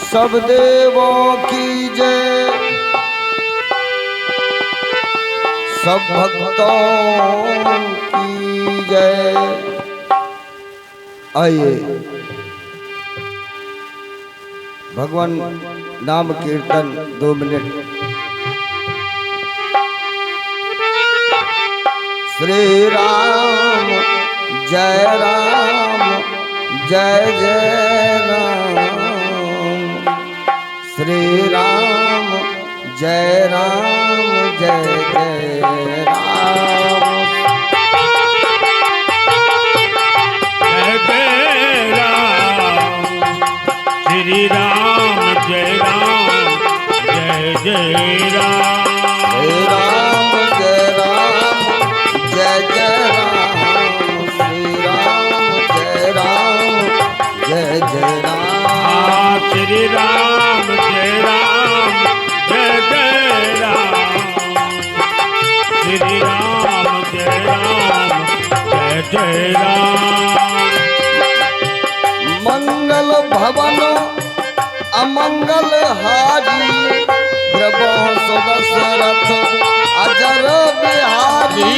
सब देवों की जय, सब भक्तों की जय। आइए भगवान नाम कीर्तन 2 मिनट। श्री राम जय राम जय जय राम, श्री राम जय राम जय जय राम, जय जय राम श्री राम जय राम जय जय राम, श्री राम जय राम जय जय राम, श्री राम जय राम जय जय राम, श्री राम जय राम जय जय राम, श्री राम जय राम जय जय राम। मंगल भवन अमंगल हारी, प्रभु दशरथ अजर बिहारी,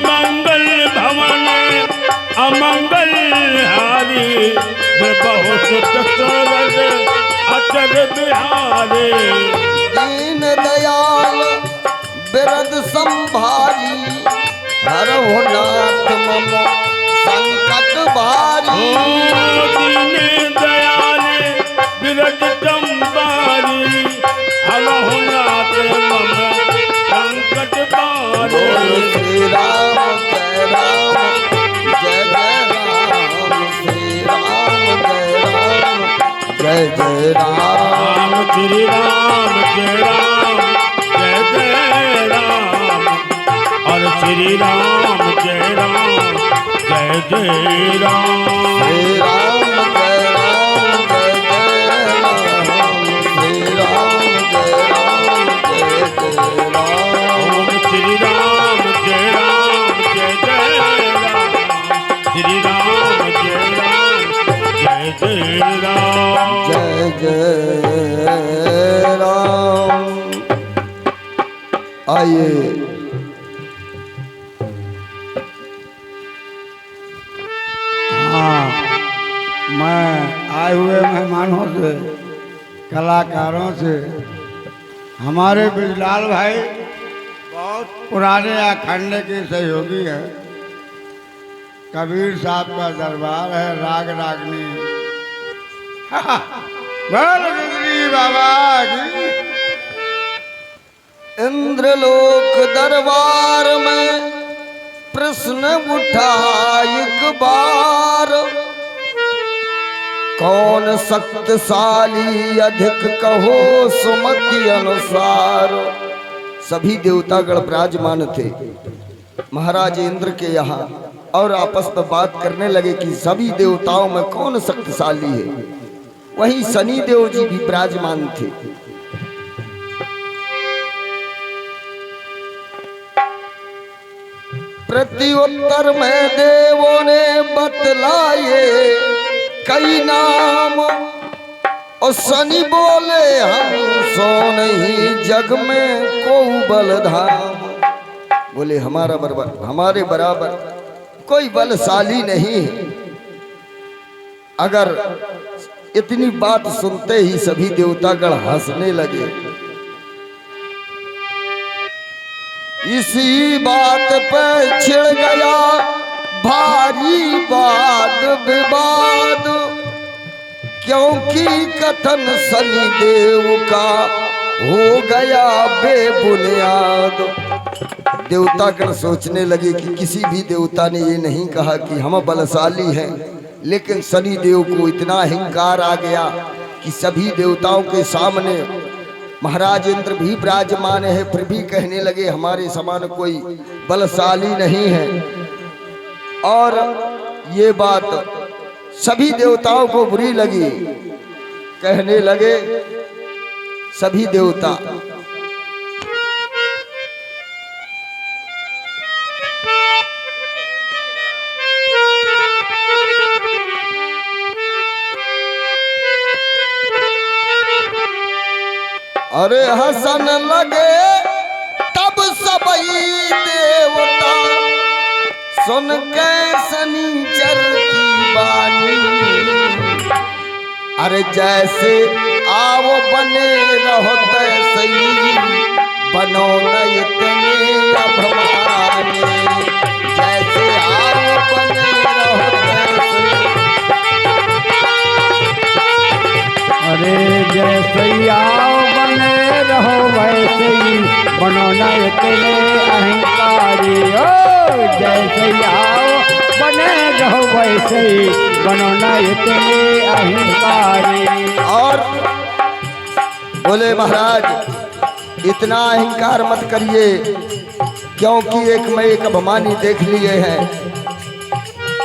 मंगल भवन अमंगल हारी, बहुत दशरथ अचर बिहारी, दीन दयाल बिरद संभारी, हरहु नाथ मम संकट भारी, दीन दयाल बिरद संभारी, हरहु नाथ मम संकट भारी। श्री राम जय राम जय जय राम, श्री राम जय राम जय जय राम, श्री राम जय राम जय जय राम, और श्री राम जय राम जय जय राम, श्री राम जय राम जय जय राम, श्री राम जय राम जय जय राम, ओम श्री राम जय राम जय जय राम, श्री राम जय राम जय जय राम, जय जय राम। आइए हाँ, मैं आए हुए मेहमानों से, कलाकारों से, हमारे बिजलाल भाई बहुत पुराने अखंड के सहयोगी हैं। कबीर साहब का दरबार है, राग रागनी बोल गुजरी बाबा की। इंद्रलोक दरबार में प्रश्न उठा एक बार, कौन शक्तिशाली अधिक कहो सुमति अनुसार। सभी देवतागण विराजमान थे महाराज इंद्र के यहाँ, और आपस में बात करने लगे कि सभी देवताओं में कौन शक्तिशाली है। वहीं शनि देव जी भी विराजमान थे। प्रत्युत्तर में देवों ने बतलाए कई नाम, और शनि बोले हम सो नहीं जग में को बलधाम। बोले हमारे बराबर कोई बलशाली नहीं है। अगर इतनी बात सुनते ही सभी देवतागण हंसने लगे। इसी बात पे छिड़ गया भारी वाद विवाद, क्योंकि कथन शनि देव का हो गया बेबुनियाद। देवतागण सोचने लगे कि किसी भी देवता ने ये नहीं कहा कि हम बलशाली हैं, लेकिन शनि देव को इतना अहंकार आ गया कि सभी देवताओं के सामने महाराज इंद्र भी विराजमान है, फिर भी कहने लगे हमारे समान कोई बलशाली नहीं है। और ये बात सभी देवताओं को बुरी लगी। कहने लगे सभी देवता अरे हसन लगे तब सबई देवता सुन के शनिचर की बानी। अरे जैसे आओ बने रहो तैसे बनो न इतने अभिमानी। जैसे आओ बने रहो तैसे। अरे जैसे ही आओ बने रहो वैसे ही बनो न इतने अहंकारी। ओ जैसे ही आओ बने रहो वैसे ही बनो न इतने अहंकारी। और बोले महाराज इतना अहंकार मत करिए, क्योंकि एक मैं एक अभिमानी देख लिए हैं।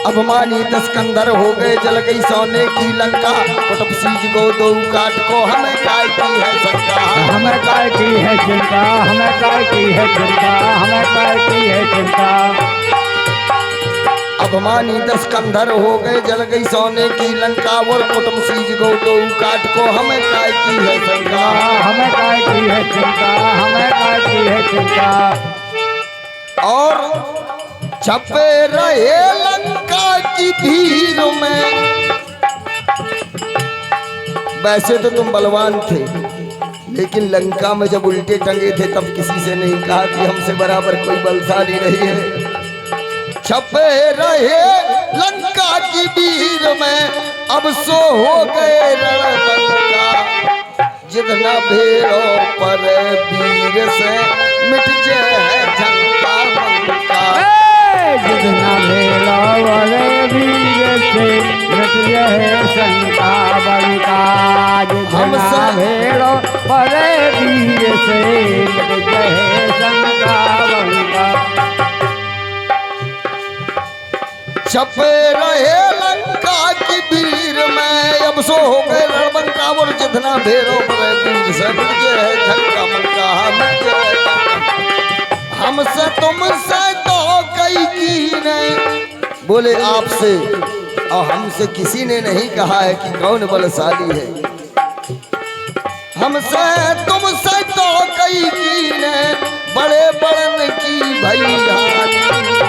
अभिमानी दस्कंदर हो गए, जल गई सोने की लंका। कुटुब सीज को दो काट को हमें काय की है शंका। हमें काय की है चिंता, हमें काय की है चिंता, हमें काय की है चिंता। अभिमानी दस्कंदर हो गए, जल गई सोने की लंका। और कुटुब सीज को दो काट को हमें काय की है शंका। हमें काय की है चिंता, हमें काय की है चिंता। और छपे रहे लंका की भीड़ में। वैसे तो तुम बलवान थे, लेकिन लंका में जब उल्टे टंगे थे तब किसी से नहीं कहा कि हमसे बराबर कोई बलशाली नहीं है। छपे रहे लंका की भीड़ में, अब सो हो गए रणलंका। जितना भेड़ों पर वीर से मिट जाए झंका मंका। जितना भेड़ो वाले वीर से मिट जाए शंका बंका। जितना भेड़ो वाले वीर से मिट जाए शंका बंका। छपे रहे लंका की भीड़ में, अब सो हो गए रणबंका। और जितना भेड़ों पर वीर से मिट जाए झंका मंका। हमसे तुमसे तो कई की नहीं। बोले आपसे और हमसे किसी ने नहीं कहा है कि कौन बलशाली है। हमसे तुमसे तो कई की नहीं, बड़े बड़न की भैयानी।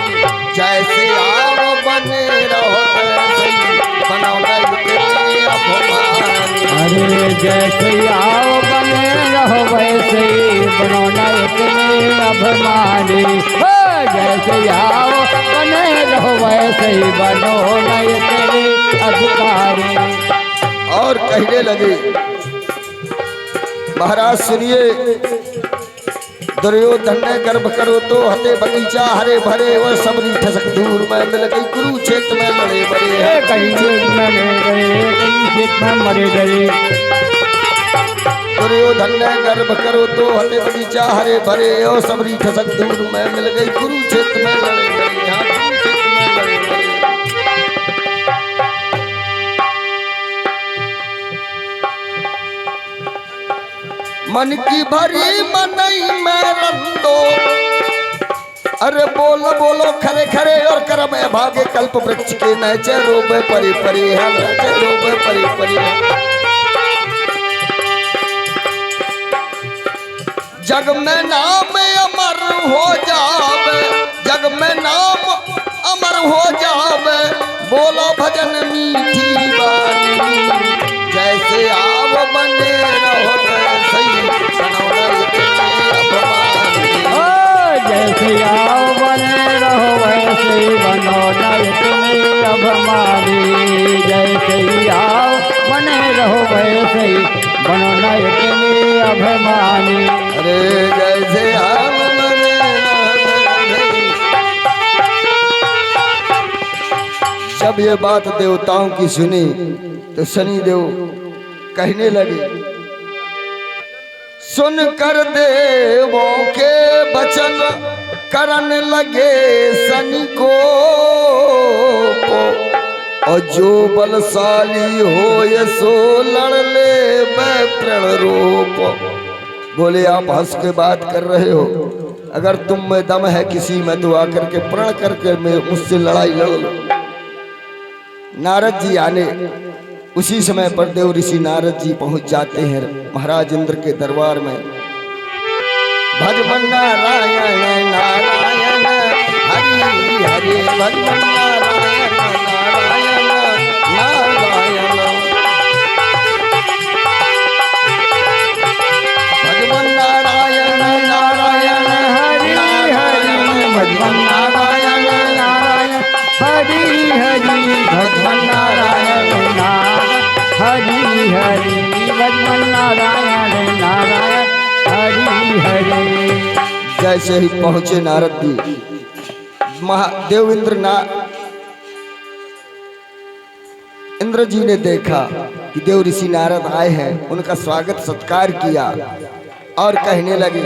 जैसे आओ बने रहो तैसे बनो न इतने अभिमानी। अरे जैसे आओ बने रहो वैसे बनो न इतने अभिमानी। जैसे आओ बने रहो वैसे बनो न इतने अधिकारी। और कहने लगे महाराज सुनिए, दुर्योधन ने गर्भ करो तो हते बगीचा हरे भरे। वह सबरी ठसक दूर में मिल गई, कुरुक्षेत्र में लड़े बड़े हैं। कहीं खेत में ले गए, कहीं खेत में मरे गए। दुर्योधन ने गर्भ करो तो हते बगीचा हरे भरे। और सबरी ठसक दूर में मिल गई, कुरुक्षेत्र में लड़े बड़े हैं। कुरुक्षेत्र में लड़े बड़े। मन की भरी मनई में रंदो। अरे बोलो बोलो खरे खरे और कर में भागे कल्प वृक्ष के नचे रोबे परी परी है। नचे रोबे परी परी है। जग में नाम अमर हो जावे, जग में नाम अमर हो जावे। बोलो भजन मीठी बानी। जैसे आओ बने रहो तैसे बनो न इतने अभिमानी। जैसे आओ बने रहो वैसे बनो न इतने अभिमानी। जैसे आओ बने रहो वैसे बनो न इतने अभिमानी। अरे जैसे हम बने रहो। जब ये बात देवताओं की सुनी तो शनिदेव कहने लगे, सुनकर देवों के वचन करने लगे शनि को। और जो बलशाली हो ये सो लड़ ले मैं प्रण रूप। बोले आप हंस के बात कर रहे हो, अगर तुम में दम है किसी में तो आकर के प्रण करके मुझसे लड़ाई लड़ लो। नारद जी आने उसी समय पर देव ऋषि नारद जी पहुंच जाते हैं महाराज इंद्र के दरबार में। भजमन नारायण नारायण हरि हरि, भजमन नारायण नारायण नारायण, भजमन नारायण नारायण हरि हरि, भजमन नारायण नारायण हरि हरि, भजमन नारायण नारायण हरि हरि, भजमन नारायण नारायण हरि हरि। जैसे ही पहुंचे नारद जी, महादेव इंद्र जी ने देखा कि देव ऋषि नारद आए हैं, उनका स्वागत सत्कार किया और कहने लगे,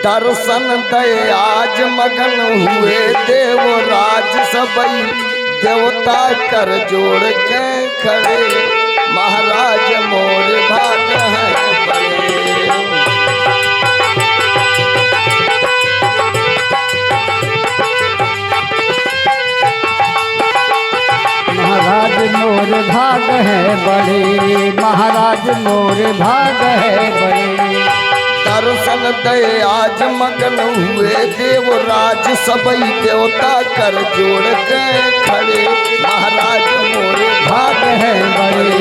दर्शन दे आज मगन हुए देवराज सबई, देवता कर जोड़ के खड़े, महाराज मोर भाग है बड़े। महाराज मोर भाग है बड़े, महाराज मोर भाग है बड़े। दर्शन दे आज मगन हुए देवराज सबई, देवता कर जोड़ के खड़े, महाराज मोर भाग है बड़े,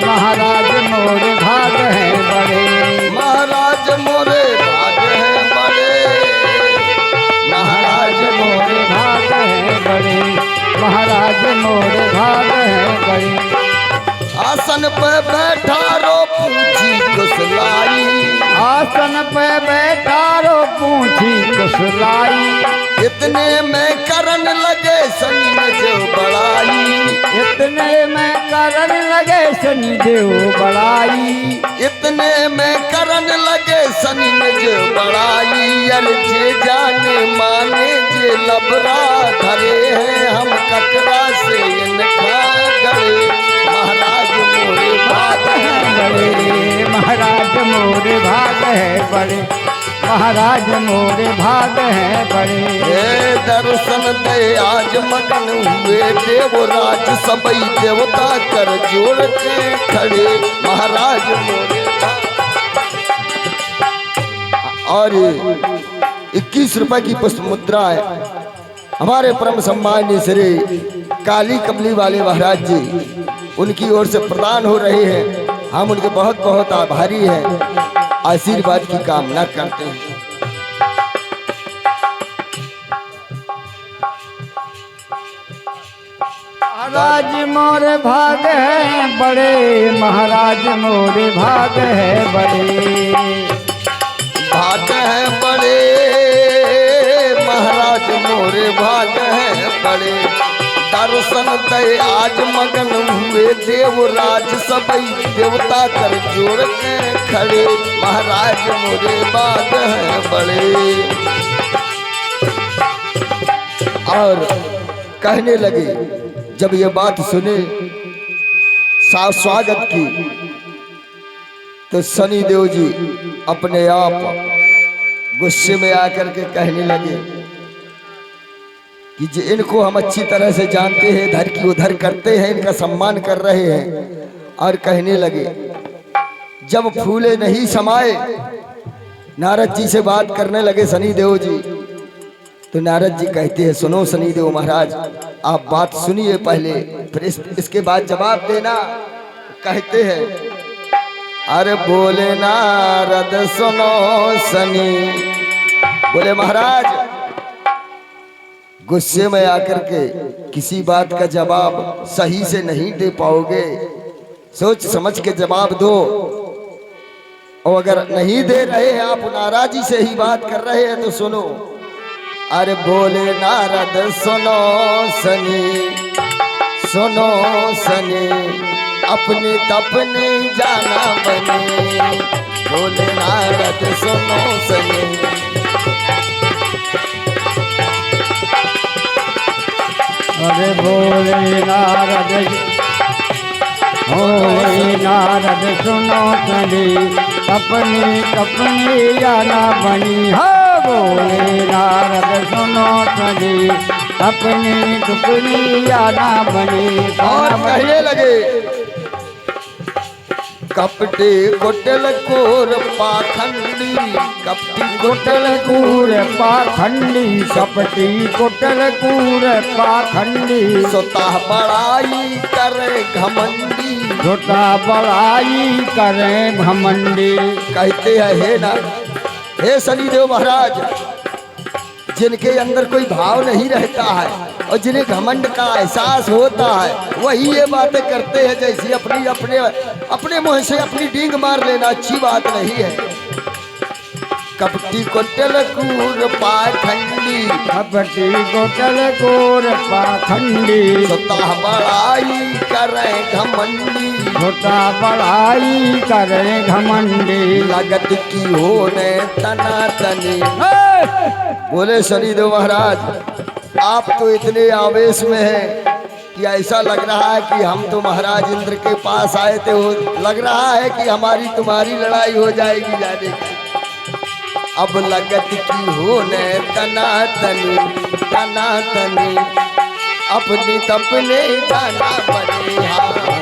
महाराज मोर भाग है बड़े, महाराज मोरे भाग है बड़े, महाराज मोर भाग है बड़े, महाराज मोर भाग है बड़े। आसन पे बैठा रो पूछी कुशलाई, आसन पे बैठा रो पूछी कुशलाई, इतने में करन लगे शनि में जो बड़ाई, इतने में करन लगे शनि देव बड़ाई, इतने में करन लगे शनि में जो बड़ाई, अरे जे जाने माने जे लबरा धरे हैं, हम ककरा से इनका गए, महाराज मोरे भाग है बड़े, महाराज मोर भाग है बड़े, महाराज मोर भाग है बड़े। हे दर्शन दे आज मगन हुए देवराज सबई, देवता कर जोड़ के खड़े, महाराज मोरे भाग। और 21 रुपए की पुष्प मुद्रा है हमारे परम सम्माननीय श्री काली कमली वाले महाराज जी, उनकी ओर से प्रदान हो रहे हैं। हम उनके बहुत बहुत आभारी हैं, आशीर्वाद की कामना करते हैं। महाराज मोर भाग है बड़े, महाराज मोर भाग है बड़े, भाग है बड़े, महाराज मोरे भाग है बड़े। दर्शन दे आज मगन हुए देवराज सबई, देवता कर जोड़ के खड़े, महाराज मोरे भाग है बड़े। और कहने लगे, जब ये बात सुने स्वागत की, तो शनि देव जी अपने आप गुस्से में आकर के कहने लगे कि जी इनको हम अच्छी तरह से जानते हैं, इधर की उधर करते हैं, इनका सम्मान कर रहे हैं। और कहने लगे, जब फूले नहीं समाए, नारद जी से बात करने लगे शनि देव जी। तो नारद जी कहते हैं, सुनो शनि देव महाराज, आप बात सुनिए पहले, फिर इसके बाद जवाब देना। कहते हैं, अरे बोले नारद सुनो शनि, बोले महाराज गुस्से में आकर के किसी बात का जवाब सही से नहीं दे पाओगे, सोच समझ के जवाब दो। और अगर नहीं दे रहे हैं, आप नाराजी से ही बात कर रहे हैं, तो सुनो। अरे बोले नारद सुनो शनि, सुनो शनि, अपने तपने जाना बने, बोले नारद सुनो शनि। अरे बोले नारद, बोले नारद सुनो शनि, अपनी जाना बनी। हाँ बोले नारद सुनो शनि, अपनी दुपनी आना बनी। और कहने लगे कपटे कुटल कोर पाखंडी, कपटी कुटल कूर पाखंडी, कपटी कुटल कूर पाखंडी। सोता बड़ाई करे घमंडी, छोटा बड़ाई करे घमंडी। कहते हैं हे ना हे शनिदेव महाराज, जिनके अंदर कोई भाव नहीं रहता है और जिन्हें घमंड का एहसास होता है वही ये बातें करते हैं जैसी अपनी अपने मुंह से अपनी डींग मार लेना अच्छी बात नहीं है। कपटी कुटल कूर पाखंडी, कपटी कुटल कूर पाखंडी। सोता बड़ाई करे घमंडी, छोटा बड़ाई करे घमंडी। लगत की होने तना तनी। बोले शनिदेव महाराज, आप तो इतने आवेश में हैं कि ऐसा लग रहा है कि हम तो महाराज इंद्र के पास आए थे। लग रहा है कि हमारी तुम्हारी लड़ाई हो जाएगी जाने की। अब लगत की होने तना तनी, तना तनी अपनी तपने जाना बने।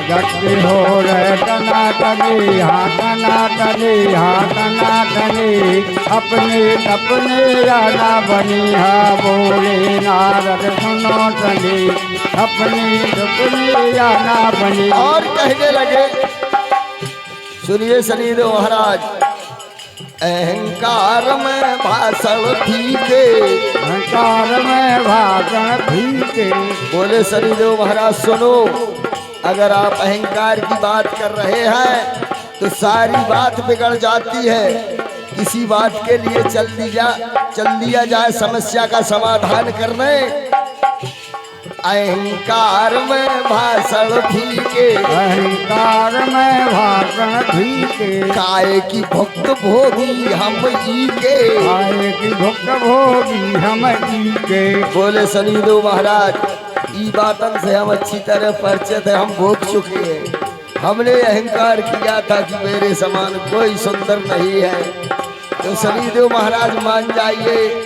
गति हो रे तना तनी, हाँ तना तनी, हाँ तना तनी अपनी तपने आना बनी। हाँ बोले नारद सुनो तनी, अपनी तपने आना बनी। और कहने लगे सुनिए शनिदेव महाराज, अहंकार में भाषण फीके, अहंकार में भाषण फीके। बोले शनिदेव महाराज सुनो, अगर आप अहंकार की बात कर रहे हैं तो सारी बात बिगड़ जाती है। किसी बात के लिए चल दिया जाए समस्या का समाधान करने। अहंकार में भाषण फीके, अहंकार में भाषण फीके। काय की भक्त भोगी हम जी के, काय की भक्त भोगी हम जी के। बोले शनिदेव महाराज, ई बातन से हम अच्छी तरह परिचित है, हम भोग चुके हैं। हमने अहंकार किया था कि मेरे समान कोई सुंदर नहीं है। तो शनिदेव महाराज मान जाइए,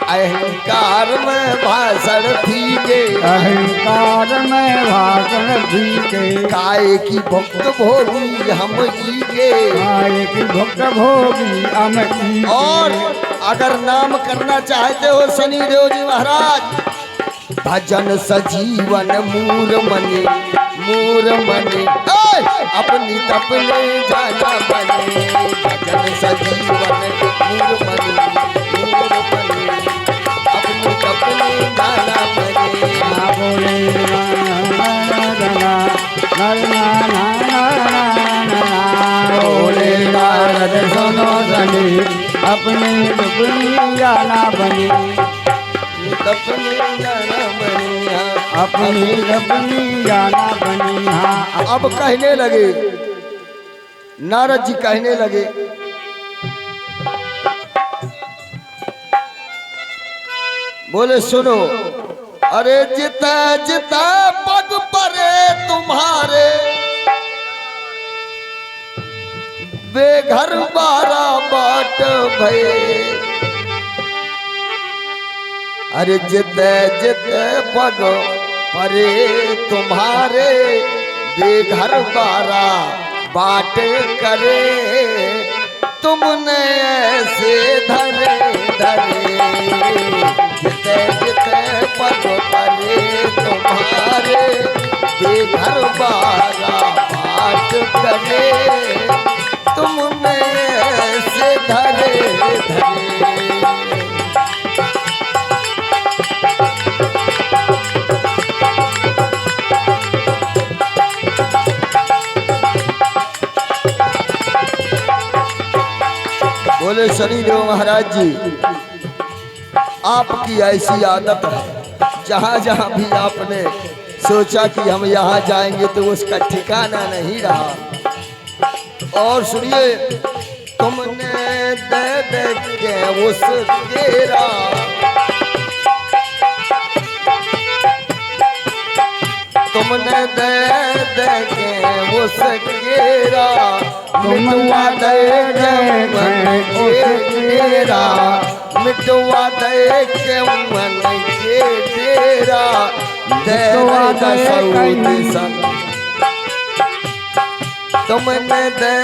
अहंकार में भाषण फीके, अहंकार में भाषण फीके। काय की भक्त भोगी हम जी के, काय की भक्त भोगी हम जी के। और अगर नाम करना चाहते हो शनिदेव जी महाराज, भजन सजीवन मूर मने, मूर मने अपनी तपने जाना बने। भजन सजीवन मूर मने, मूर मने अपनी तपने जाना बने। बोले बोले नारद सुनो तनी, अपनी दुपनी जाना बनी। तपने जाना बने, अपनी अपनी जाना बनी। हाँ अब कहने लगे नारद जी, कहने लगे बोले सुनो, अरे जिता जिता पग परे तुम्हारे, बेघर बारा बाट भये। अरे जिते जिते पग परे तुम्हारे, बेघर बारा बाट करे। तुमने ऐसे धरे धरे, जिते जिते पग परे तुम्हारे, बेघर बारा बाट करे। तुमने ऐसे धरे धरे। बोले शनिदेव महाराज जी, आपकी ऐसी आदत है, जहाँ जहाँ भी आपने सोचा कि हम यहाँ जाएंगे तो उसका ठिकाना नहीं रहा। और सुनिए, तुमने दे दे के उस तेरा, तुमने दे दे के उस केरा, मिटवा दे तेरा, मिटवा दे के मन के डेरा मिटवा दे सऊदी सन तुमने दे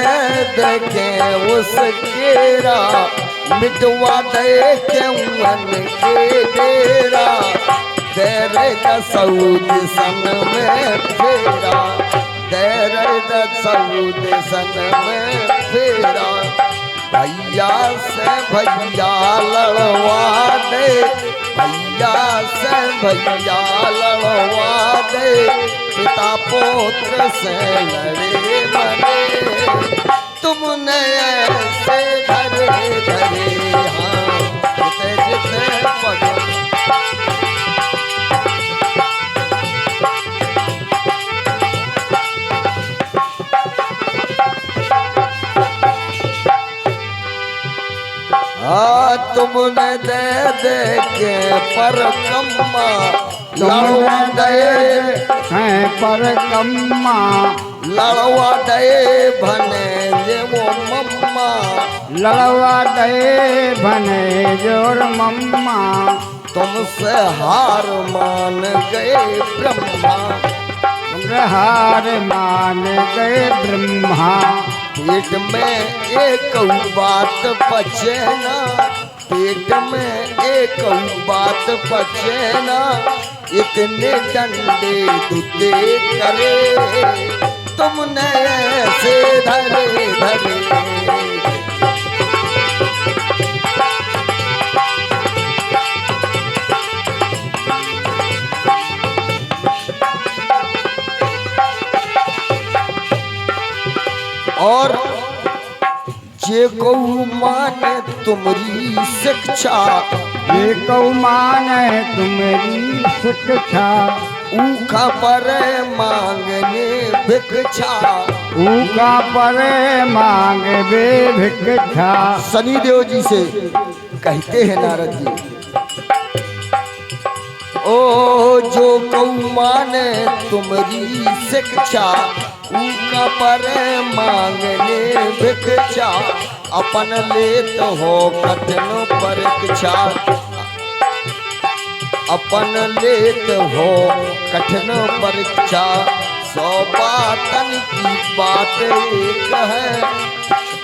दे के उस केरा मिटवा दे के मन के डेरा तेरे सऊदी सन में फेरा तेरे सऊदी सन में फेरा भैया से भैया लड़वा दे भैया से भैया लड़वा दे पिता पुत्र से लड़े मरे तुमने ऐसे धरे धरे हाँ जिते जिते पग तुमने दे दे के पर कम्मा लड़वा दे हैं पर कम्मा लड़वा दे भने जे वो मम्मा लड़वा दे भने जोर मम्मा तुमसे हार मान गए ब्रह्मा हार मान गए ब्रह्मा पेट में एक बात बचे ना पेट में एक बात बचे ना इतने डंडे दुते करे तुमने ऐसे धरे धरे और जे को माने तुम्हारी शिक्षा जे को माने तुम्हारी शिक्षा ऊखा पर मांगने भिक्षा ऊखा पर मांग बे भिक्षा शनिदेव जी से कहते हैं नारद जी ओ जो को माने तुम्हारी शिक्षा ऊका पर मांगने भिक्षा अपन लेत हो कठिन परीक्षा अपन लेत हो कठिन परीक्षा 100 बातन की बात एक है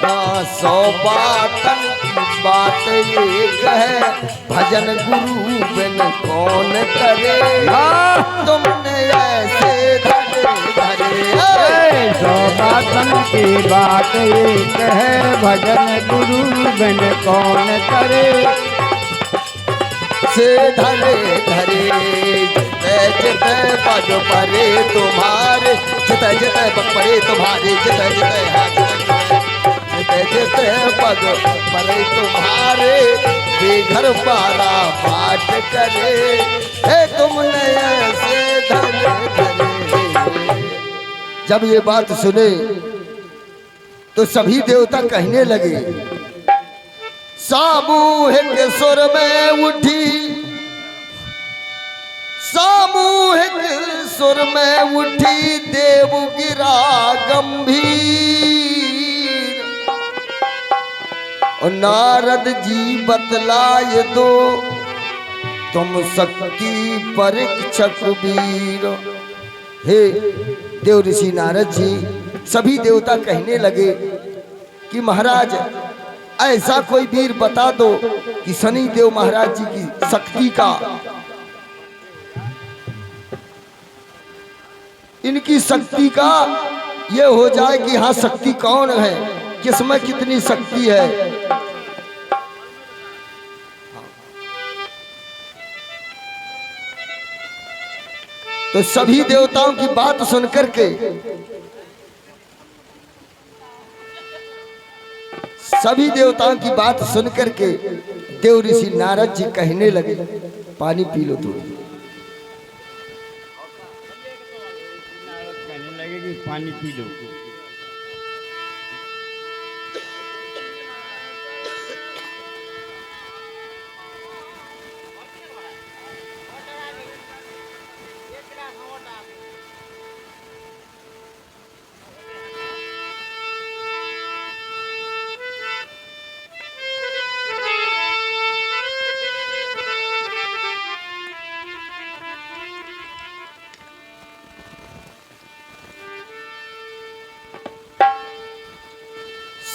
100 बातन की बात एक है भजन गुरु बिन कौन करे तुमने ऐसे धरे धरे 100 बातन की बात एक है भजन गुरु बिन कौन करे से धरे धरे जिते पग परे तुम्हारे जिते जिते पग परे तुम्हारे जिते जिते जिते जिते पग परे तुम्हारे बेघर पारा पाठ करे हे तुमने ऐसे धरे धरे। जब ये बात सुने तो सभी देवता कहने लगे सामूहिक सुर में उठी सामूहिक सुर में उठी देव गिरा गंभीर और नारद जी बतलाए दो तुम शक्ति परीक्षक वीर। हे देव ऋषि नारद जी सभी देवता कहने लगे कि महाराज ऐसा कोई वीर बता दो कि शनि देव महाराज जी की शक्ति का इनकी शक्ति का ये हो जाए कि हाँ शक्ति कौन है किसमें कितनी शक्ति है। तो सभी देवताओं की बात सुनकर के सभी देवताओं की बात सुनकर के देव ऋषि नारद जी कहने लगे पानी पी लो तो कहने लगे कि पानी पी लो।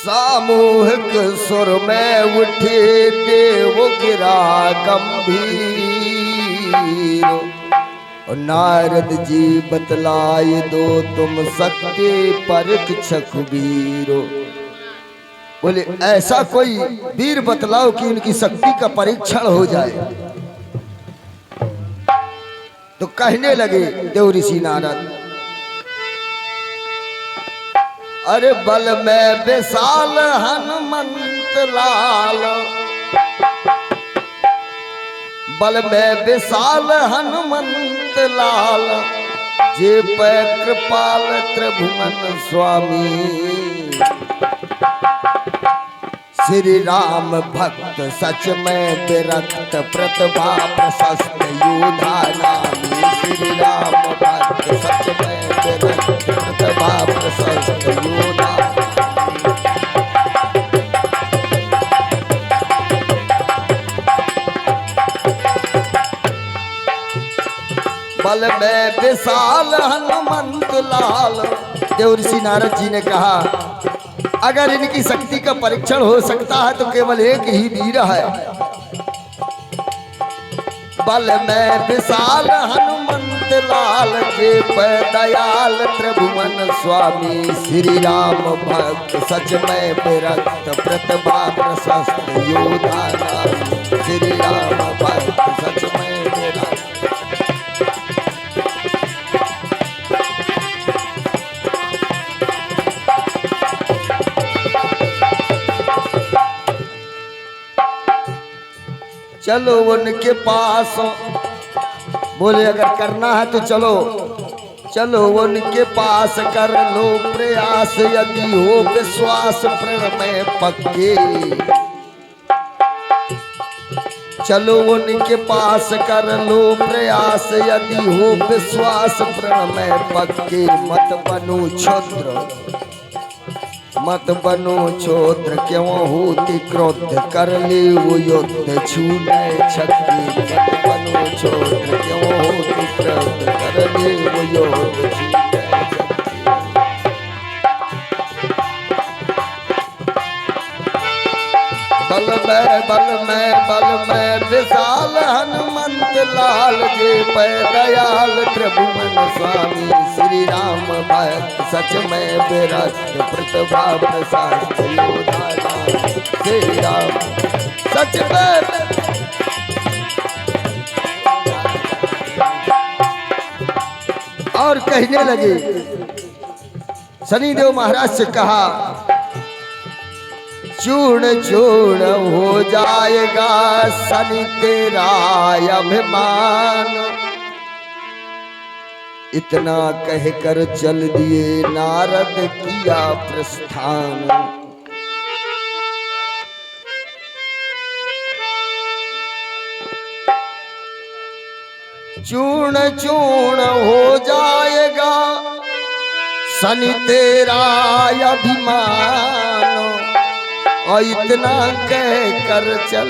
सामूहिक सुर में उठे देव गिरा गंभीर। और नारद जी बतलाए दो तुम सत्य परीक्षक वीरो। बोले ऐसा कोई वीर बतलाओ कि उनकी शक्ति का परीक्षण हो जाए। तो कहने लगे देव ऋषि नारद, अरे बल में विशाल हनुमंत लाल, बल में विशाल हनुमंत लाल, जे पे कृपाल त्रिभुवन स्वामी। श्री राम भक्त सच में विरक्त प्रतिभा प्रशस्त योधा नामी। श्री राम भक्त सच में विरक्त प्रतिभा प्रशस्त योधा। बल में विशाल हनुमंत लाल। देव ऋषि नारद जी ने कहा, अगर इनकी शक्ति का परीक्षण हो सकता है तो केवल एक ही वीर है। बल में विशाल हनुमंत लाल, जे पे दयाल त्रिभुवन स्वामी। श्री राम भक्त सच में विरक्त प्रतिभा प्रशस्त योधा नामी। श्री राम भक्त सच में विरक्त। चलो उनके पास, बोले अगर करना है तो चलो, चलो उनके पास कर लो प्रयास। यदि हो विश्वास प्रण में पक्के, चलो उनके पास कर लो प्रयास। यदि हो विश्वास प्रण में पक्के। मत बनो क्षुद्र, मत बनो क्षुद्र, क्यों होती क्रोध कर ले वो युद्ध छूटे शक्ति। मत बनो क्षुद्र, क्यों होती क्रोध कर ले वो युद्ध छूटे शक्ति। बल में विशाल हनुमंत लाल, जे पे दयाल त्रिभुवन स्वामी। श्री राम भक्त सच में विरक्त प्रतिभा प्रशस्त योधा नामी। श्री राम सच में। और कहने लगे, शनिदेव महाराज से कहा, चूर्ण चूर्ण हो जाएगा शनि तेरा अभिमान। इतना कहकर चल दिए नारद किया प्रस्थान। चूर्ण चूर्ण हो जाएगा शनि तेरा अभिमान। और इतना कह कर चल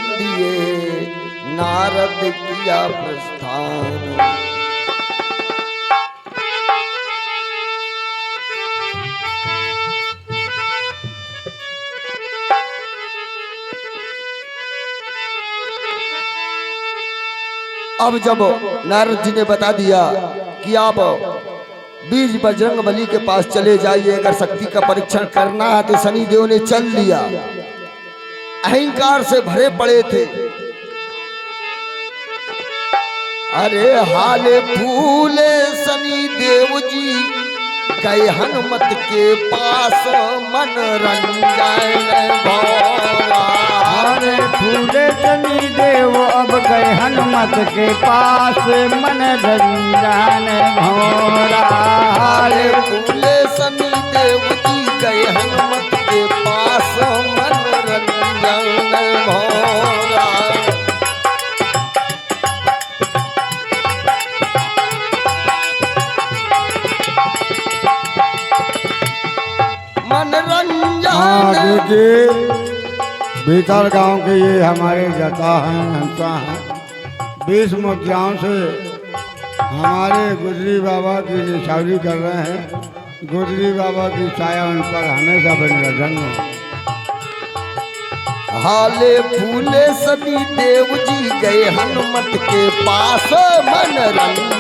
दिए नारद किया प्रस्थान। अब जब नारद जी ने बता दिया कि आप बीज बजरंगबली के पास चले जाइए, अगर शक्ति का परीक्षण करना है तो शनि देव ने चल दिया। अहंकार से भरे पड़े थे। अरे हाले फूले शनि देव जी गए हनुमत के पास मन रंजन भोला। अरे फूले शनि देव अब गए हनुमत के पास मन रंजन भोला। अरे फूले शनि देव जी गए हनुमत के पास मन रंजन भोला। देखिए भीतर गांव के ये हमारे जता हैं, हंसा हैं। 20 मुखियाओं से हमारे गुजरी बाबा की निशावरी कर रहे हैं। गुजरी बाबा की छाया उन पर हमेशा बनी रहे। धन्यवाद। हाले फूले सभी देव जी गए हनुमत के पास मनरंजन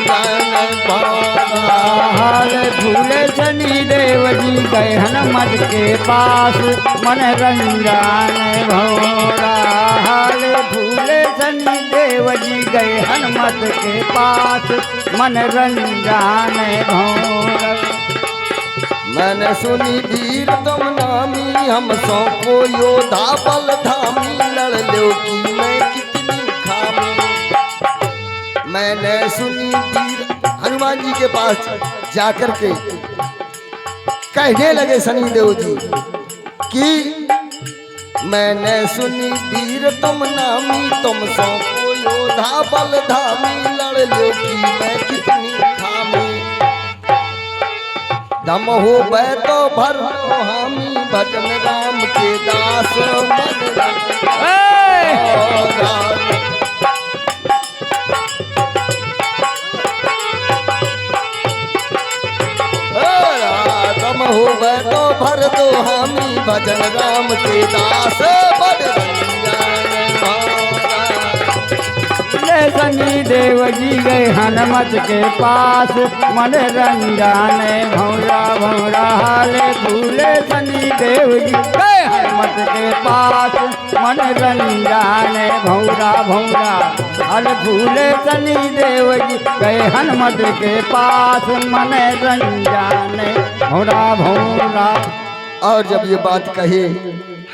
भारा। हाले फूले शनि देव जी गए हनुमत के पास मनरंजन भौरा। हाले फूले शनि देव जी गए हनुमत के पास मनरंजन भौरा। मैंने सुनी वीर तुम नामी हम सौ को योधा बल धामी लड़ लो की मैं कितनी खामी। मैंने सुनी वीर हनुमान जी के पास जाकर के कहने लगे शनि देव जी कि मैंने सुनी वीर तुम नामी तुम सौ को योधा बल धामी लड़ लो की मैं कितनी खामी। दम हो बै तो भर हामी भजन राम के दास दम हो बै तो भर दो हामी भजन राम के दास शनि देव जी गए हनुमत के पास मनरंजन भौरा भौरा। हाले फूले शनि देव जी गए हनुमत के पास मनरंजन भौरा भौरा। हाले फूले शनि देव जी गए हनुमत के पास मनरंजन भौरा भौरा। और जब ये बात कहे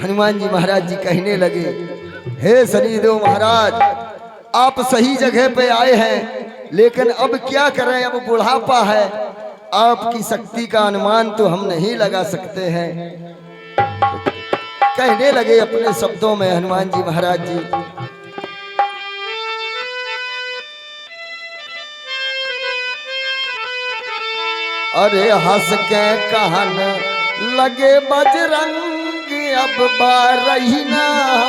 हनुमान जी महाराज जी कहने लगे हे शनिदेव महाराज आप सही जगह पे आए हैं लेकिन अब क्या करें अब बुढ़ापा है आपकी शक्ति का अनुमान तो हम नहीं लगा सकते हैं। कहने लगे अपने शब्दों में हनुमान जी महाराज जी अरे हंस के कहन लगे बजरंग अब बारही ना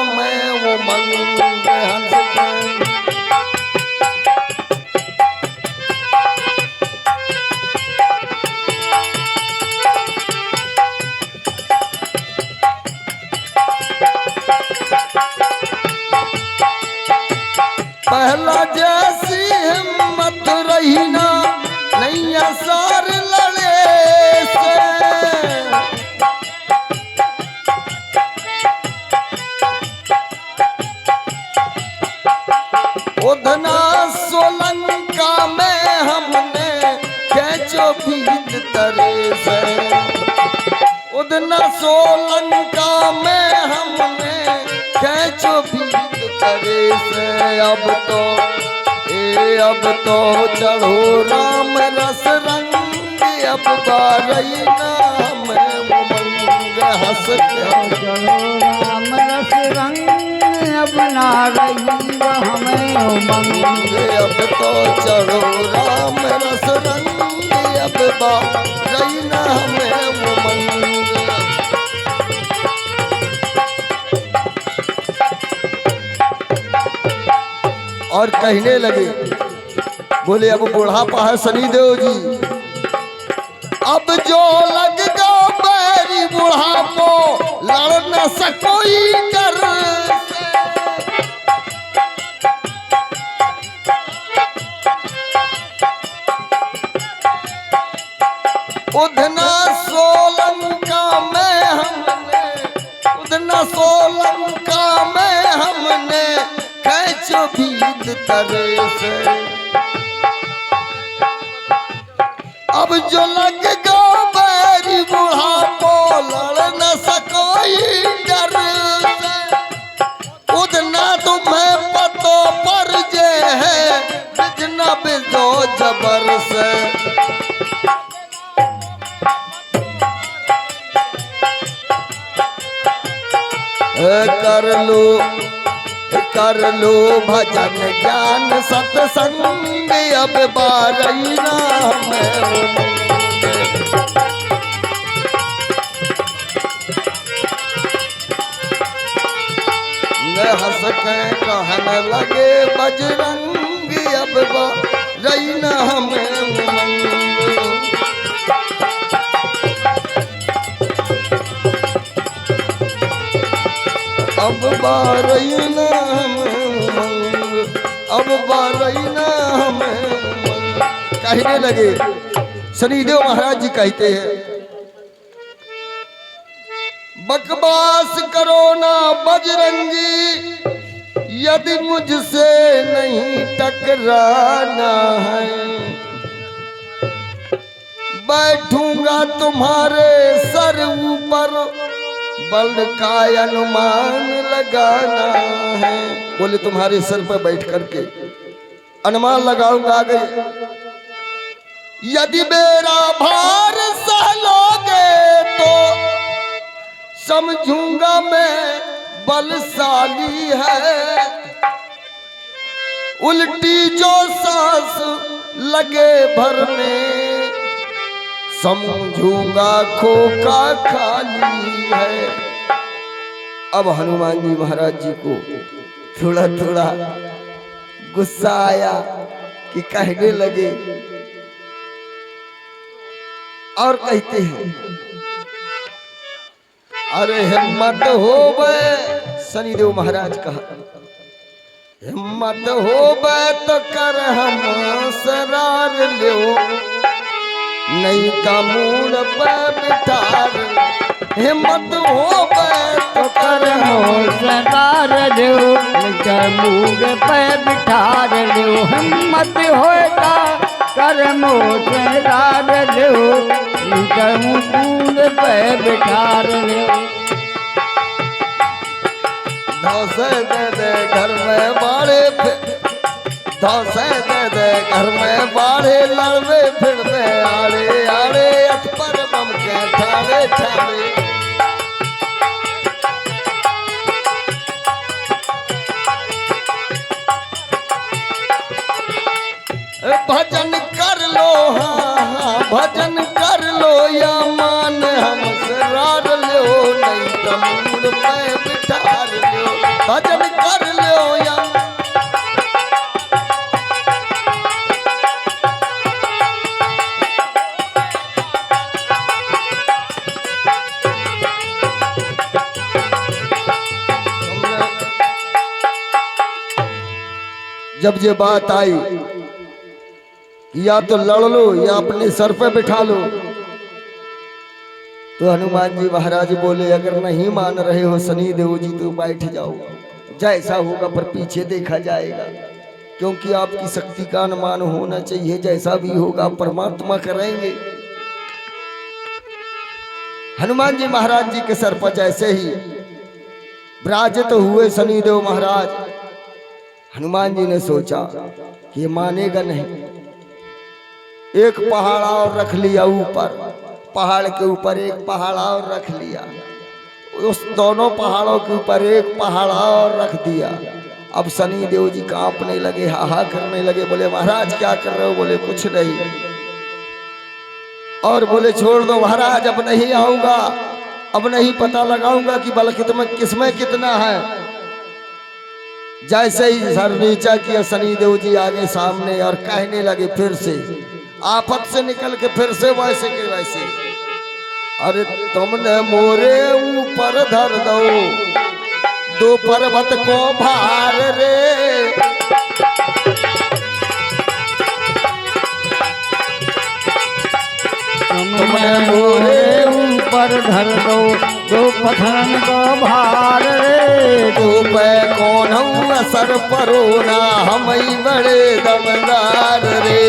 मैं वो मंग हंस के पहला जैसी हिम्मत रही ना नैया सार लड़े से। उधना सोलंका में हमने कैचो भीत तरे से। उधना सोलंका में हमने कैचो भीत तरे से। अब तो चढ़ो राम रस रंग अब बारही नाम उमंग हंस के चलो राम रस रंग अपना रही हमें उमंग। अब तो चढ़ो राम रस रंग अब बारही नाम उमंग। और कहने लगे बोले अब बुढ़ापा है शनिदेव जी अब जो लग गो बैरी बुढ़ापो लड़ न सकोई कर उधना सोलंका में हमने उधना सोलंका में हमने कैचो भीत तरे से। अब जो लग गो बैरी बुढ़ापो लड़ न सकोई डर से। उधना तुम्हें पतो पर जे है बिजना बिजो जबर से। कर लो भजन ज्ञान सत्संग अब बारही नाम हंस के कहन लगे बजरंग अब बारही नाम उमंग। अब बारैना हमें उमंग, अब बारैना हमें उमंग। कहने लगे शनिदेव महाराज जी कहते हैं बकवास करो ना बजरंगी, यदि मुझसे नहीं टकराना है बैठूंगा तुम्हारे सर ऊपर, बल का अनुमान लगाना है। बोले तुम्हारे सर पर बैठ करके अनुमान लगाऊंगा आगे। यदि मेरा भार सह लोगे तो समझूंगा मैं बलशाली है, उल्टी जो सांस लगे भरने समझूंगा खोका खाली है। अब हनुमान जी महाराज जी को थोड़ा थोड़ा गुस्सा आया कि कहने लगे और कहते हैं अरे हिम्मत हो बे, शनिदेव महाराज कहा हिम्मत हो बे तो कर हम सरार लो, नहीं तो मूड पे बिठार। हिम्मत हो बे तो कर हम सरार लो, मूड पे बिठार लो। हिम्मत होता कर मोसरार लो, मूड पे बिठार लो। धौसे दे दे घर में बाड़े, धौसे दे दे घर में बाड़े, लड़वे फिरवे आड़े आड़े, अटपर बम के ठाड़े ठाड़े। भजन कर लो हाँ हाँ भजन कर लो या मान हम सरार लो, नहीं तो मूड पे बिठार लो। भजन कर लो या जब ये बात आई या तो लड़ लो या अपने सर पे बिठा लो, तो हनुमान जी महाराज बोले अगर नहीं मान रहे हो शनिदेव जी तो बैठ जाओ, जैसा होगा पर पीछे देखा जाएगा, क्योंकि आपकी शक्ति का अनुमान होना चाहिए, जैसा भी होगा परमात्मा करेंगे। हनुमान जी महाराज जी के सर पर जैसे ही विराजित हुए शनिदेव महाराज, हनुमान जी ने सोचा कि ये मानेगा नहीं। एक पहाड़ और रख लिया ऊपर, पहाड़ के ऊपर एक पहाड़ और रख लिया, उस दोनों पहाड़ों के ऊपर एक पहाड़ और रख दिया। अब शनिदेव जी कांपने लगे, हाहा करने लगे, बोले महाराज क्या कर रहे हो? बोले कुछ नहीं। और बोले छोड़ दो महाराज, अब नहीं आऊंगा, अब नहीं पता लगाऊंगा कि बल किसमें कितना है। जैसे ही सर नीचा किया शनिदेव जी आगे सामने और कहने लगे फिर से आफत से निकल के फिर से वैसे के वैसे, अरे तुमने मोरे ऊपर धर दो पर्वत को भार रे, तुमने मोरे ऊपर धर दो पत्थरन को भार रे। तू पे कौन असर परो ना हम बड़े दमदार रे,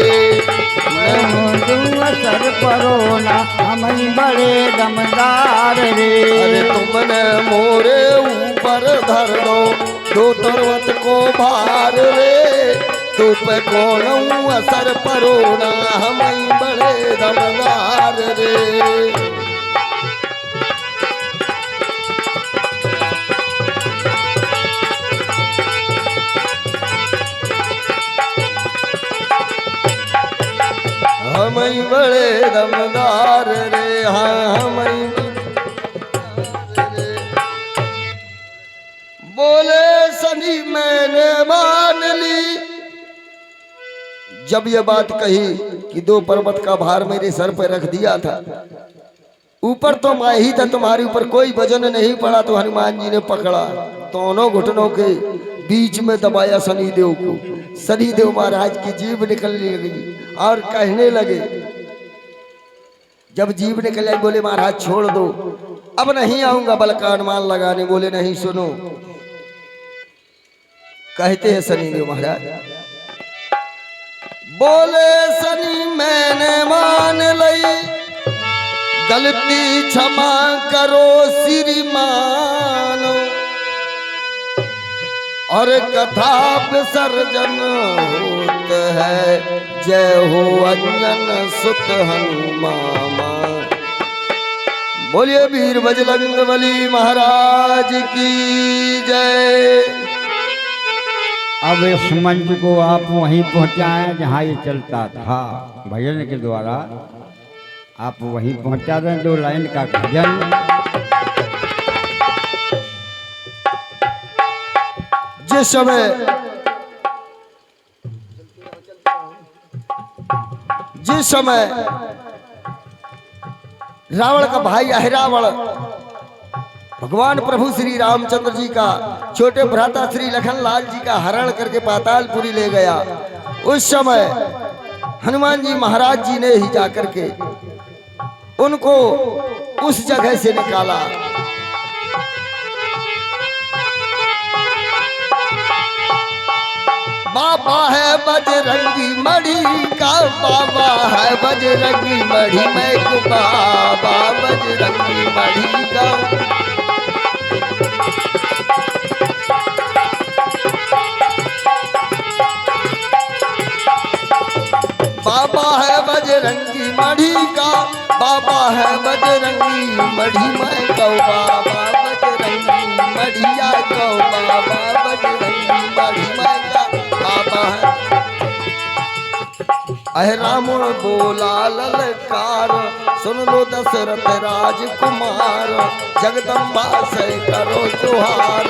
असर परो ना हम बड़े दमदार रे। अरे तुमने मोरे ऊपर धर दो पर्वत को भार रे, तू पे कौन असर परो ना हम बड़े दमदार रे। हम बड़े दमदार रे, हाँ हम बोले शनि मैंने मान ली। जब ये बात कही कि दो पर्वत का भार मेरे सर पर रख दिया था, ऊपर तो मैं ही था, तुम्हारे ऊपर कोई वजन नहीं पड़ा, तो हनुमान जी ने पकड़ा, दोनों घुटनों के बीच में दबाया शनिदेव को। शनिदेव महाराज की जीभ निकलने लगी और कहने लगे, जब जीभ निकल आई बोले महाराज छोड़ दो, अब नहीं आऊंगा बल का अनुमान लगाने। बोले नहीं सुनो, कहते हैं शनिदेव महाराज, बोले शनि मैंने मान लई, गलती क्षमा करो श्रीमान, और कथा विसर्जन होत है, जय हो अंजन सुत हनुमान। बोलिए वीर बजरंग बली महाराज की जय। अब इस मंच को आप वहीं पहुंचाएं जहां ये चलता था भजन के द्वारा, आप वहीं पहुंचा दें 2 लाइन का भजन। जिस समय रावण का भाई अहिरावण भगवान प्रभु श्री रामचंद्र जी का छोटे भ्राता श्री लखनलाल जी का हरण करके पातालपुरी ले गया, उस समय हनुमान जी महाराज जी ने ही जाकर के उनको उस जगह से निकाला। बाबा है बजरंगी मढ़ी का, बाबा है बजरंगी मढ़ी, मैं को बाबा बजरंगी मढ़ी का। बाबा है बजरंगी मढ़ी का, बाबा है बजरंगी मढ़ी, मैं को बाबा बजरंगी मढ़िया को, बाबा बजरंगी मढ़ी मैं का बाबा है। अहिरावण बोला ललकार, सुन लो दशरथ राजकुमार, जगदम्बा से करो जोहार,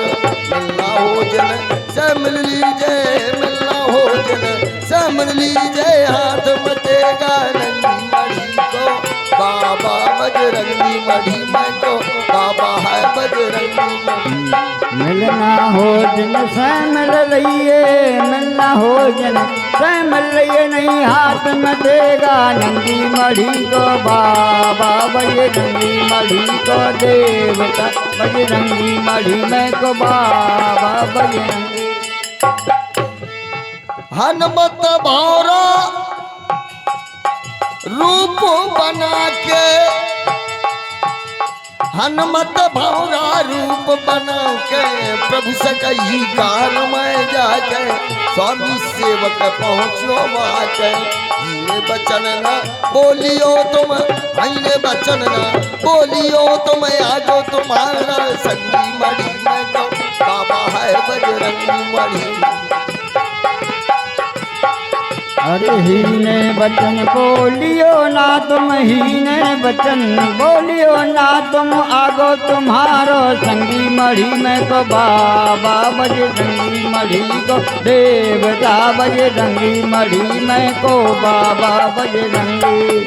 मिलना हो जन से मिल लीजिए, मिलना हो जन से मिल लीजिए, हाथ मचेगा नंगी मढ़ी को, बाबा बजरंगी मढ़ी मैं को, बाबा है बजरंगी मढ़ी। मिलना हो जन से मिल लइए, मिलना हो जन से मिल लइए, नहीं हाथ में देगा नंगी मढ़ी को, बाबा बजरंगी मढ़ी को, देवता बजरंगी मढ़ी में को, बाबा बजरंगी। हनुमत भौरा रूप बना के, हनुमत भौरा रूप बना के, प्रभु से कही कार में जाके, स्वामी सेवक पहुँचो वाके। ये बचन न बोलियो तुम, ये बचन न बोलियो तुम, आजो तुम्हारा संगी मढ़ी में को, बाबा है बजरंगी मढ़ी। अरे हीने बचन बोलियो ना तुम, हीने बचन बोलियो ना तुम, आगो तुम्हारो संगी मढ़ी में को, बाबा बजरंगी मढ़ी को, देवता बजरंगी मढ़ी में को, बाबा बजरंगी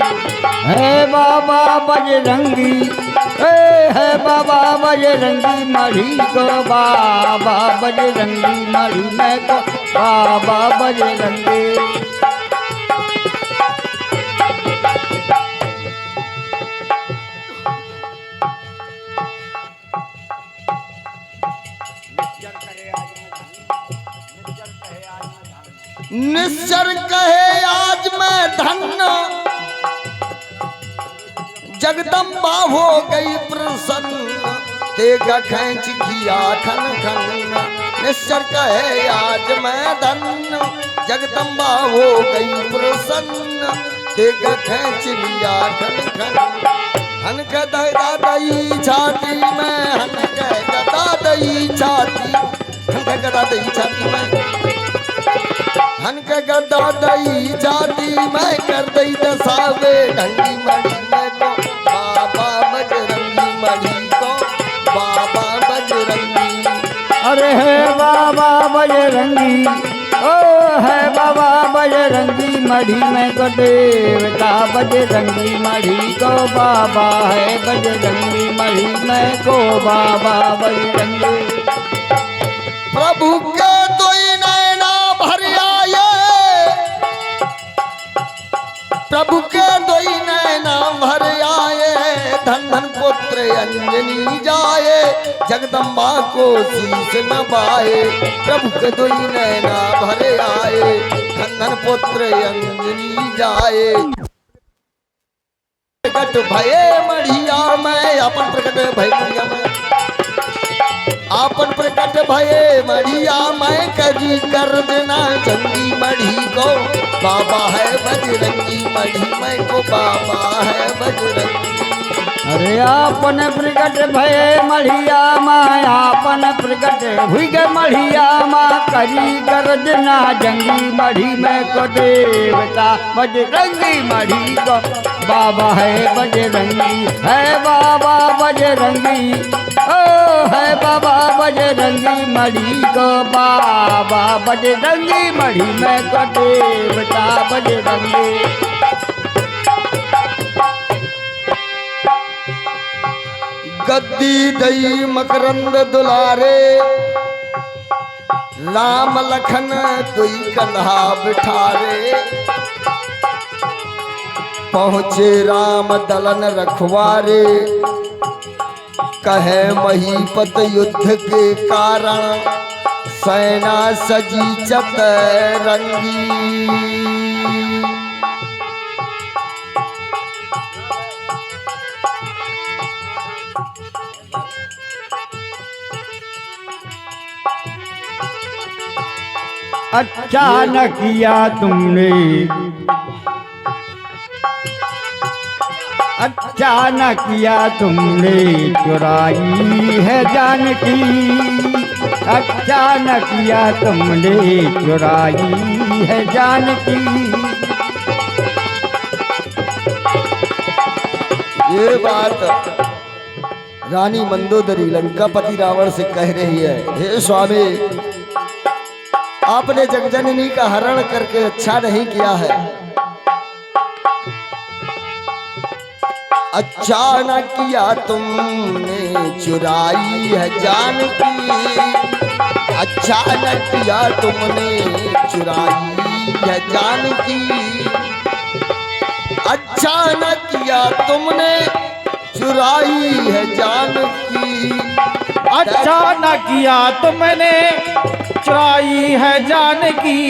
है बाबा बजरंगी, है बाबा बजरंगी मढ़ी को, बाबा बजरंगी मढ़ी में को, बाबा बजरंगी। निश्चर कहे आज मैं धन्य, जगदम्बा हो गई प्रसन्न, तेगा खींच किया खन खन। निश्चर कहे आज मैं धन्य, जगदम्बा हो गई प्रसन्न, तेगा खींच लिया खन खन। हन के गदा दई छाती में, हन के गदा दई छाती, हन के गदा दई छाती में, हन के गदा दई छाती में, कर दई दसावे ढंगी मढ़ी में को, बाबा बजरंगी मढ़ी को, बाबा बजरंगी। अरे है बाबा बजरंगी, ओ है बाबा बजरंगी मढ़ी में को देवता बजरंगी मढ़ी को बाबा है बजरंगी मढ़ी में को बाबा बजरंगी। प्रभु के दुई नैना भर आए, प्रभु के दुई नैना भर आए, धन धन पुत्र अंजनी जाए, जगदम्बा को शीस नवाए। प्रभु के दुई नैना भर आए, धन धन पुत्र अंजनी जाए। प्रकट भये मढ़िया में, अपन प्रकट भय मढ़िया में, आपन प्रकट भये मढ़िया मैं करी कर देना जंगी मढ़ी को बाबा है बजरंगी मढ़ी मैं को बाबा है बजरंगी। अरे आपन प्रकट भय मढ़िया माँ आपन प्रकट हुई गे मढ़िया माँ करी गर्जना जंगी मढ़ी में को देवता बजरंगी मढ़ी को बाबा है बजरंगी है बाबा बजरंगी ओ है बाबा बजरंगी मढ़ी को बाबा बजरंगी मढ़ी में को देवता बजरंगी। गद्दी दई मकरंद दुलारे, राम लखन दुई कंधा बिठारे। पहुँचे राम दलन रखवारे, कहे महीपत युद्ध के कारण, सेना सजी चतरंगी। अच्छा न किया तुमने, अच्छा न किया तुमने चुराई है जानकी। अच्छा न किया तुमने चुराई है जानकी। ये बात रानी मंदोदरी लंकापति रावण से कह रही है, हे स्वामी आपने जगजननी का हरण करके अच्छा नहीं किया है। अच्छा न किया तुमने चुराई है जानकी। अच्छा न किया तुमने चुराई है जानकी। अच्छा न किया तुमने चुराई है जानकी। अच्छा न किया तुमने चुराई है जानकी।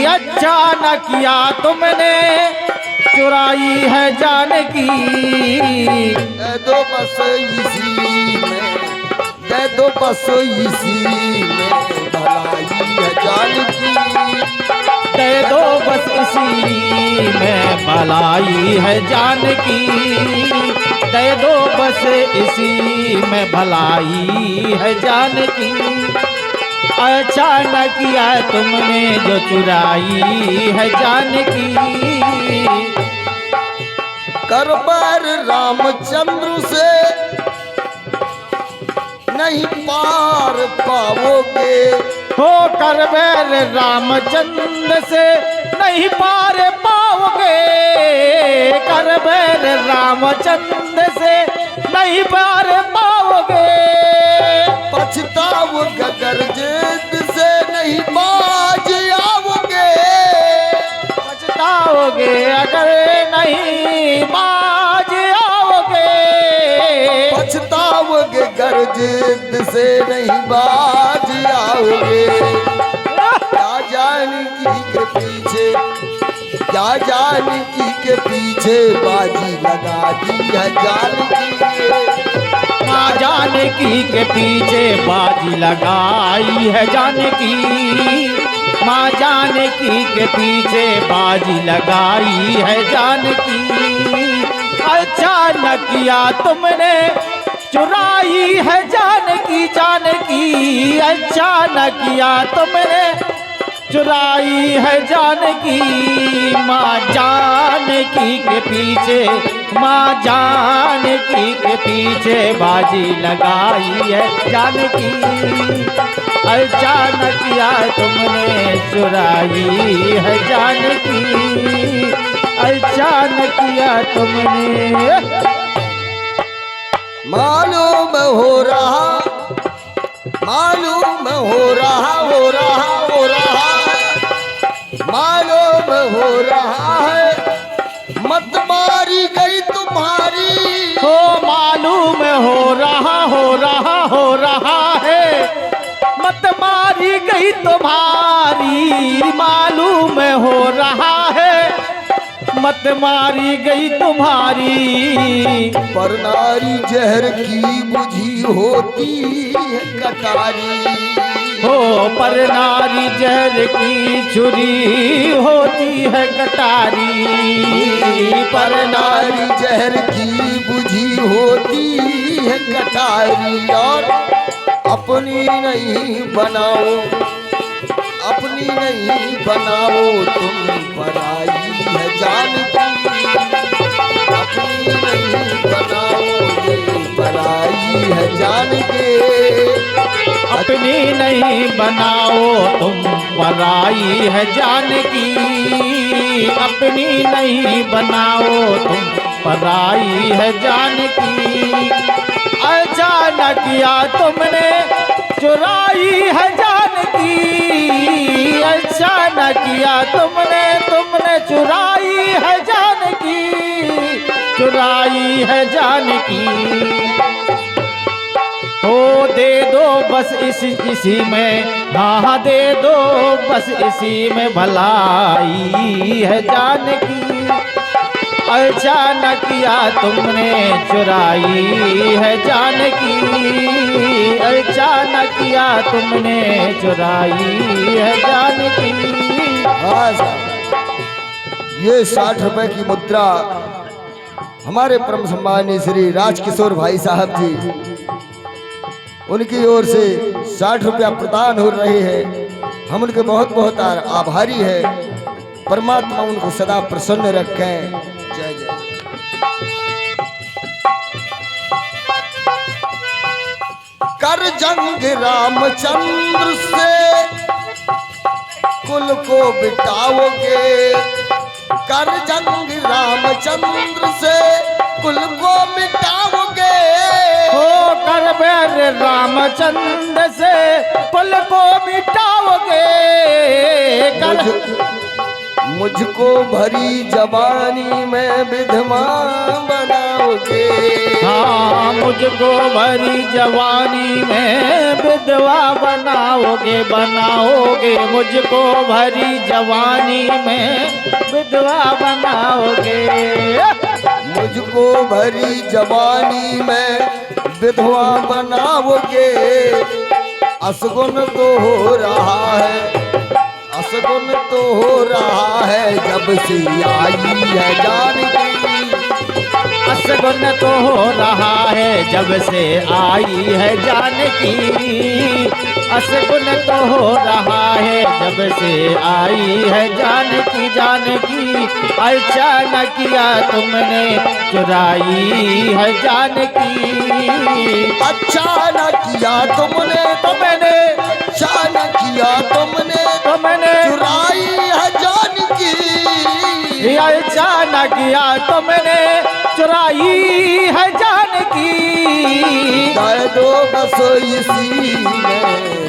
अच्छा न किया तुमने चुराई है जानकी। दे दो बस इसी में, दे दो बस इसी में भलाई है जानकी। दे दो बस इसी में भलाई है जानकी। दे दो बस इसी में भलाई है जानकी। अच्छा न किया तुमने जो चुराई है जानकी। करबर रामचंद्र से नहीं पार पाओगे। हो करबैर रामचंद्र से नहीं पार पाओगे। करबैर रामचंद्र से नहीं पार पाओगे। पछताओ गगर जेद से नहीं बाज आओगे। पछताओगे अगर नहीं बाज आओगे। पछताओगे गर्जिद से नहीं बाज आओगे। क्या जानकी के पीछे, क्या जानकी के पीछे बाजी लगा दी है जानकी। माँ जानकी के पीछे बाजी लगाई है जानकी। माँ जानकी के पीछे बाजी लगाई है जानकी। अच्छा न किया तुमने चुराई है जानकी जानकी। अच्छा न किया तुमने चुराई है जानकी। माँ जानकी के पीछे माँ जानकी के पीछे बाजी लगाई है जानकी, अचानक या तुमने चुराई है जानकी, अचानक या तुमने। मालूम हो रहा, मालूम हो रहा, हो रहा, हो रहा है, मालूम हो रहा है, मत मारी गई तुम्हारी। हो मालूम हो रहा, हो रहा, हो रहा है, मत मारी गई तुम्हारी। मालूम हो रहा है, मत मारी गई तुम्हारी। पर नारी जहर की बुझी होती है कटारी। हो पर नारी जहर की छुरी होती है कटारी। पर नारी जहर की बुझी होती है कटारी। और अपनी नहीं बनाओ, अपनी नहीं बनाओ तुम पराई है जानकी। अपनी नहीं बनाओ ये पराई है जानकी। अपनी नहीं बनाओ तुम पराई है जानकी। अपनी नहीं बनाओ तुम पराई है जानकी। अचानक या तुमने चुराई है जानकी। अचानक या तुमने चुराई है जानकी, चुराई है जानकी। हो दे दो बस इसी में, हाँ दे दो बस इसी में भलाई है जानकी। अचानक या तुमने चुराई है जानकी। अचानक या तुमने चुराई है जानकी। हाँ साहब, ये 60 रुपए की मुद्रा हमारे परम सम्मानीय श्री राजकिशोर भाई साहब जी, उनकी ओर से 60 रुपया प्रदान हो रहे हैं। हम उनके बहुत बहुत आभारी है। परमात्मा उनको सदा प्रसन्न रखें। जय जय। कर जंग रामचंद्र से कुल को बिटाओगे। कर जंग रामचंद्र से कुल को मिटाओगे। हो कर बैर रामचंद्र से कुल को मिटाओगे। मुझको भरी जवानी में विधवा बनाओगे। हाँ मुझको भरी जवानी में विधवा बनाओगे, बनाओगे। मुझको भरी जवानी में विधवा बनाओगे। मुझको भरी जवानी में विधवा बनाओगे। असगुन तो हो रहा है, असगुन तो हो रहा है जब से आई है जानकी। असगुन तो हो रहा है जब से आई है जानकी। असगुन तो हो रहा है जब से आई है जानकी। जानकी अचानक या तुमने चुराई है जानकी। अचानक या तुमने अचानक या तुमने चुराई है जानकी। अचानक या तुमने चुराई है जानकी। दे दो बस इसी में,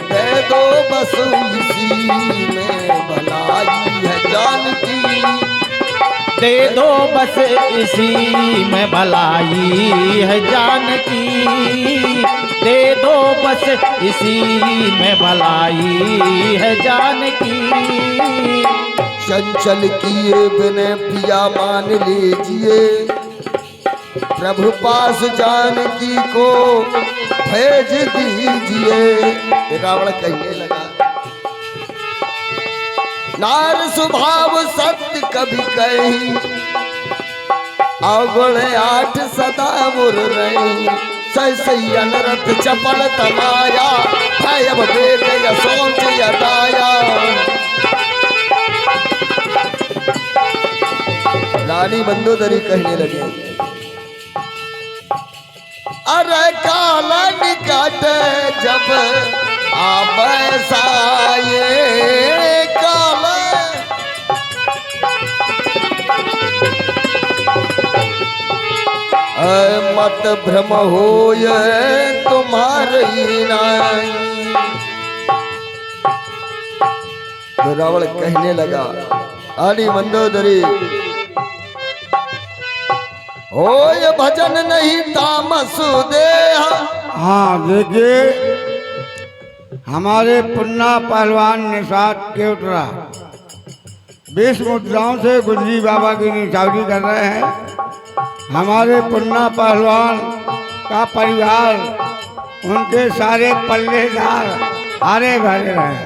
दे दो बस इसी में भलाई है जानकी। दे दो बस इसी में भलाई है जानकी। दे दो बस इसी में भलाई है जानकी। चंचल किए बिने पिया मान लीजिए। प्रभु पास जानकी को भेज दीजिए। रावण कहने लगा, नार स्वभाव सत्य कभी कही। अवगुण 8 सदा मुर रही। सही अनरथ चपल तमाया। भय अब देख सोच यदाया। रानी मंदोदरी कहने लगे, अरे काला निकट जब आप साये काला मत भ्रम होय तुम्हारी नाई। तो रावण कहने लगा आदि मंदोदरी होय भजन नहीं तामस देह। हाँ देखिए, हमारे पुन्ना पहलवान निषाद के उतरा 20 मुद्राओं से गुजरी बाबा की निशावरी कर रहे हैं। हमारे पुन्ना पहलवान का परिवार, उनके सारे पल्लेदार हारे भरे रहे।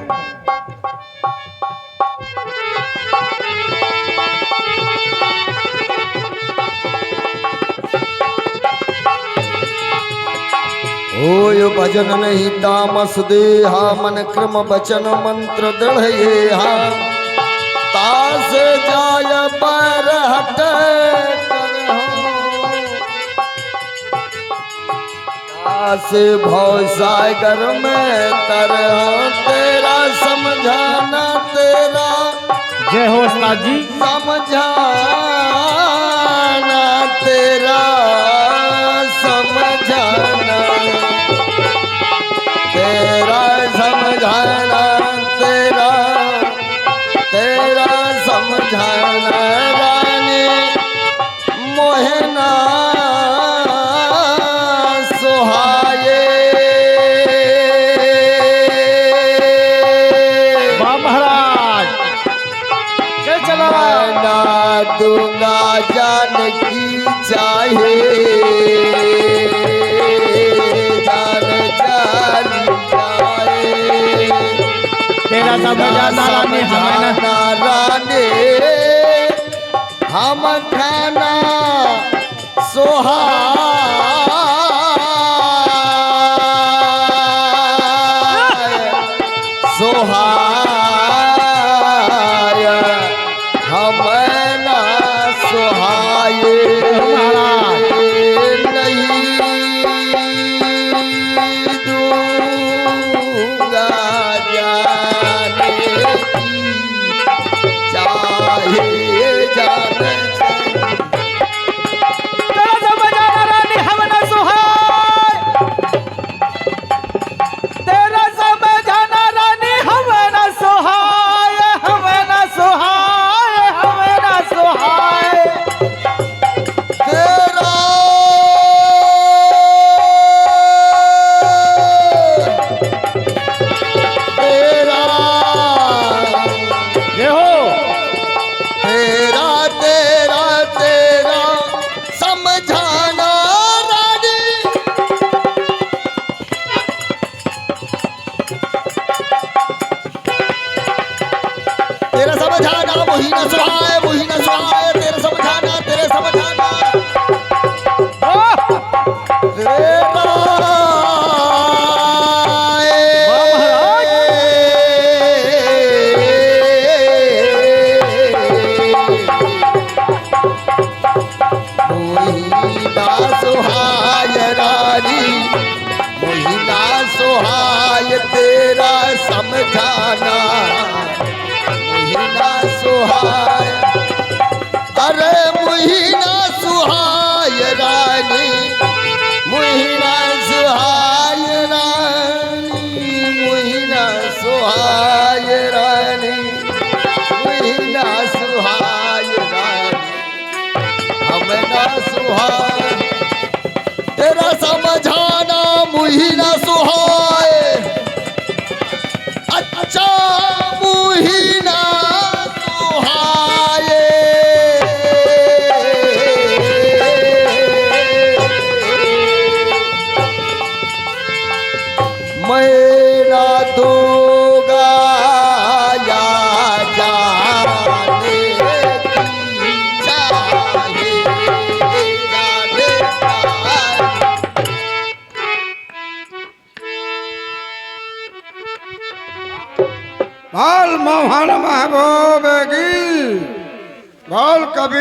होय भजन नहीं तामस देहा मन क्रम वचन मंत्र दृढ़ येहा। तास जाय पर हट से भव सागर में तरह तेरा समझाना तेरा। जय हो उस्ताद जी। समझाना तेरा समझाना तेरा समझाना तेरा तेरा समझाना रानी मोहना दूंगा जान की चाहे जान चली जाए। तेरा समझाना रानी हमें रानी हम खाना सोहा सोहा सोहाय तेरा समझाना मुहिना सुहाय। अरे मुहिना सुहाय रानी मुहिना सुहाय रानी मुहिना सुहाय रानी मुहिना सुहाय रानी हमना सुहाय तेरा समझाना मुहिना सुहाय। अच्छा मुहिना सुहाय मेरा दोगा या जाने की चाहे जाने बाल मोहन महबूब की बाल कभी